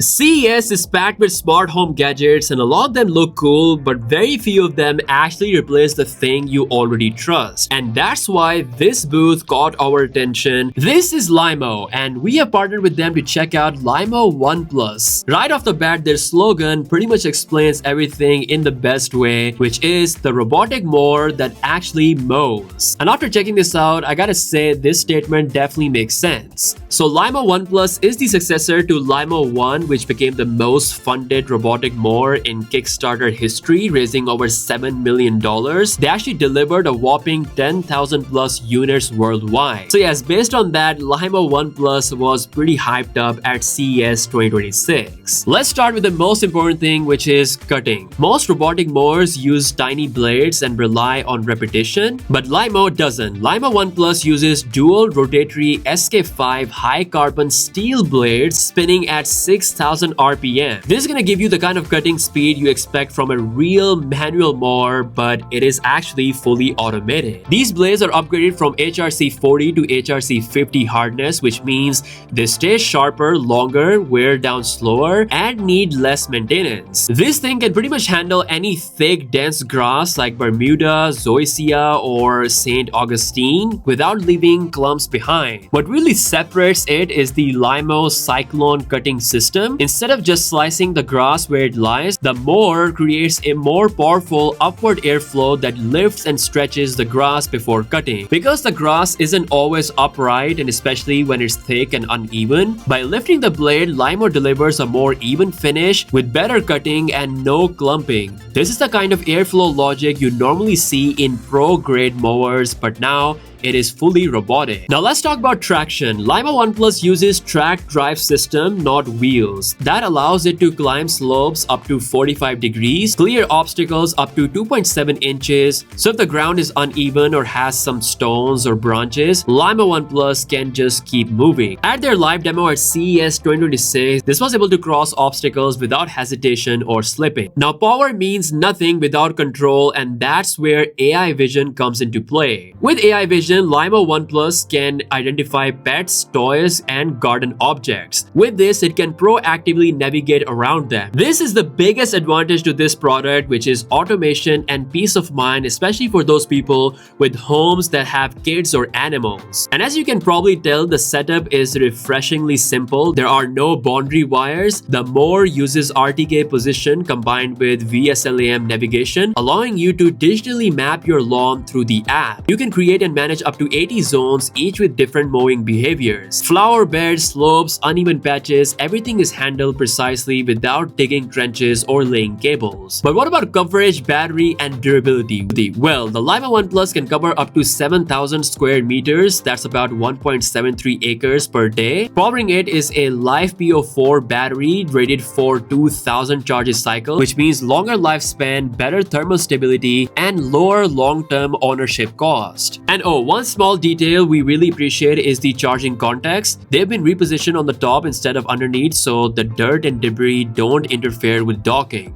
CES is packed with smart home gadgets and a lot of them look cool, but very few of them actually replace the thing you already trust. And that's why this booth caught our attention. This is LYMOW, and we have partnered with them to check out LYMOW One Plus. Right off the bat, their slogan pretty much explains everything in the best way, which is the robotic mower that actually mows. And after checking this out, I gotta say this statement definitely makes sense. So LYMOW One Plus is the successor to LYMOW One, which became the most funded robotic mower in Kickstarter history, raising over $7 million. They actually delivered a whopping 10,000 plus units worldwide. So yes, based on that, LYMOW One Plus was pretty hyped up at CES 2026. Let's start with the most important thing, which is cutting. Most robotic mowers use tiny blades and rely on repetition, but LYMOW doesn't. LYMOW One Plus uses dual rotatory SK5 high carbon steel blades spinning at 6,000 RPM. This is gonna give you the kind of cutting speed you expect from a real manual mower, but it is actually fully automated. These blades are upgraded from HRC 40 to HRC 50 hardness, which means they stay sharper longer, wear down slower, and need less maintenance. This thing can pretty much handle any thick, dense grass like Bermuda, Zoysia, or St. Augustine without leaving clumps behind. What really separates it is the LYMOW Cyclone cutting system. Instead of just slicing the grass where it lies, the mower creates a more powerful upward airflow that lifts and stretches the grass before cutting. Because the grass isn't always upright, and especially when it's thick and uneven, by lifting the blade, LYMOW delivers a more even finish with better cutting and no clumping. This is the kind of airflow logic you normally see in pro-grade mowers, but now it is fully robotic. Now let's talk about traction. LYMOW One Plus uses track drive system, not wheels. That allows it to climb slopes up to 45 degrees, clear obstacles up to 2.7 inches. So if the ground is uneven or has some stones or branches, LYMOW One Plus can just keep moving. At their live demo at CES 2026, this was able to cross obstacles without hesitation or slipping. Now power means nothing without control, and that's where AI vision comes into play. With AI vision, LYMOW One Plus can identify pets, toys, and garden objects. With this, it can proactively navigate around them. This is the biggest advantage to this product, which is automation and peace of mind, especially for those people with homes that have kids or animals. And as you can probably tell, the setup is refreshingly simple. There are no boundary wires. The mower uses RTK position combined with VSLAM navigation, allowing you to digitally map your lawn through the app. You can create and manage up to 80 zones, each with different mowing behaviors. Flower beds, slopes, uneven patches, everything is handled precisely without digging trenches or laying cables. But what about coverage, battery, and durability? Well, the LYMOW One Plus can cover up to 7,000 square meters. That's about 1.73 acres per day. Powering it is a LiFePO4 battery rated for 2,000 charges cycle, which means longer lifespan, better thermal stability, and lower long-term ownership cost. And oh, one small detail we really appreciate is the charging contacts. They've been repositioned on the top instead of underneath, so the dirt and debris don't interfere with docking.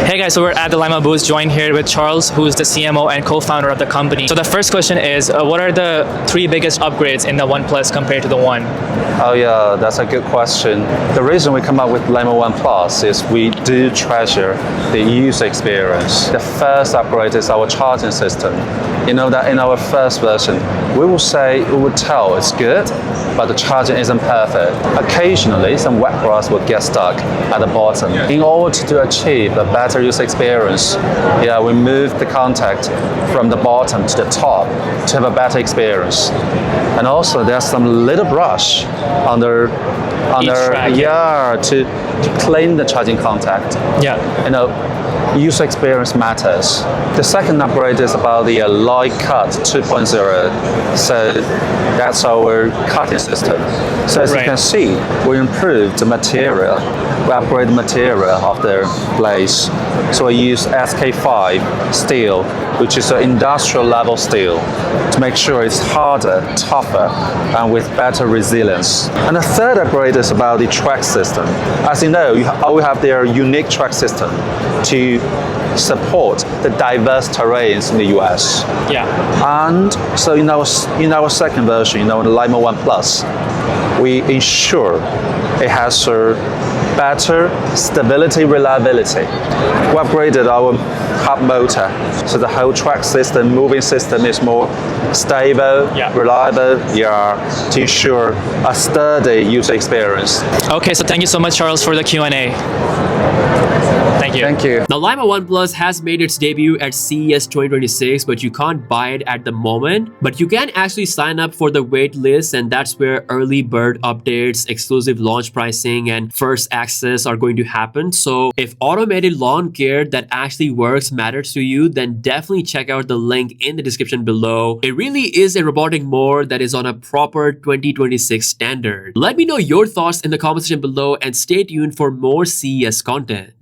Hey guys, so we're at the LYMOW booth, joined here with Charles, who's the CMO and co-founder of the company. So the first question is, what are the three biggest upgrades in the One Plus compared to the One? Oh yeah, that's a good question. The reason we come up with LYMOW One Plus is we do treasure the user experience. The first upgrade is our charging system. You know that in our first version, we would tell it's good, but the charging isn't perfect. Occasionally, some wet grass would get stuck at the bottom. In order to achieve a better user experience, we move the contact from the bottom to the top to have a better experience. And also, there's some little brush under to clean the charging contact. User experience matters. The second upgrade is about the Light Cut 2.0. So that's our cutting system. So as you can see, we improved the material. We upgraded the material of the blades. So I use SK5 steel, which is an industrial level steel, to make sure it's harder, tougher, and with better resilience. And the third upgrade is about the track system. As you know, we have their unique track system to support the diverse terrains in the US. Yeah. And so in our second version, the LYMOW One Plus, we ensure it has a better stability, reliability. We upgraded our hub motor, so the whole track system, moving system is more stable, reliable, to ensure a sturdy user experience. Okay, so thank you so much, Charles, for the Q&A. Thank you. Thank you. Now, LYMOW One Plus has made its debut at CES 2026, but you can't buy it at the moment. But you can actually sign up for the wait list, and that's where early bird updates, exclusive launch pricing, and first access are going to happen. So if automated lawn care that actually works matters to you, then definitely check out the link in the description below. It really is a robotic mower that is on a proper 2026 standard. Let me know your thoughts in the comment section below and stay tuned for more CES content.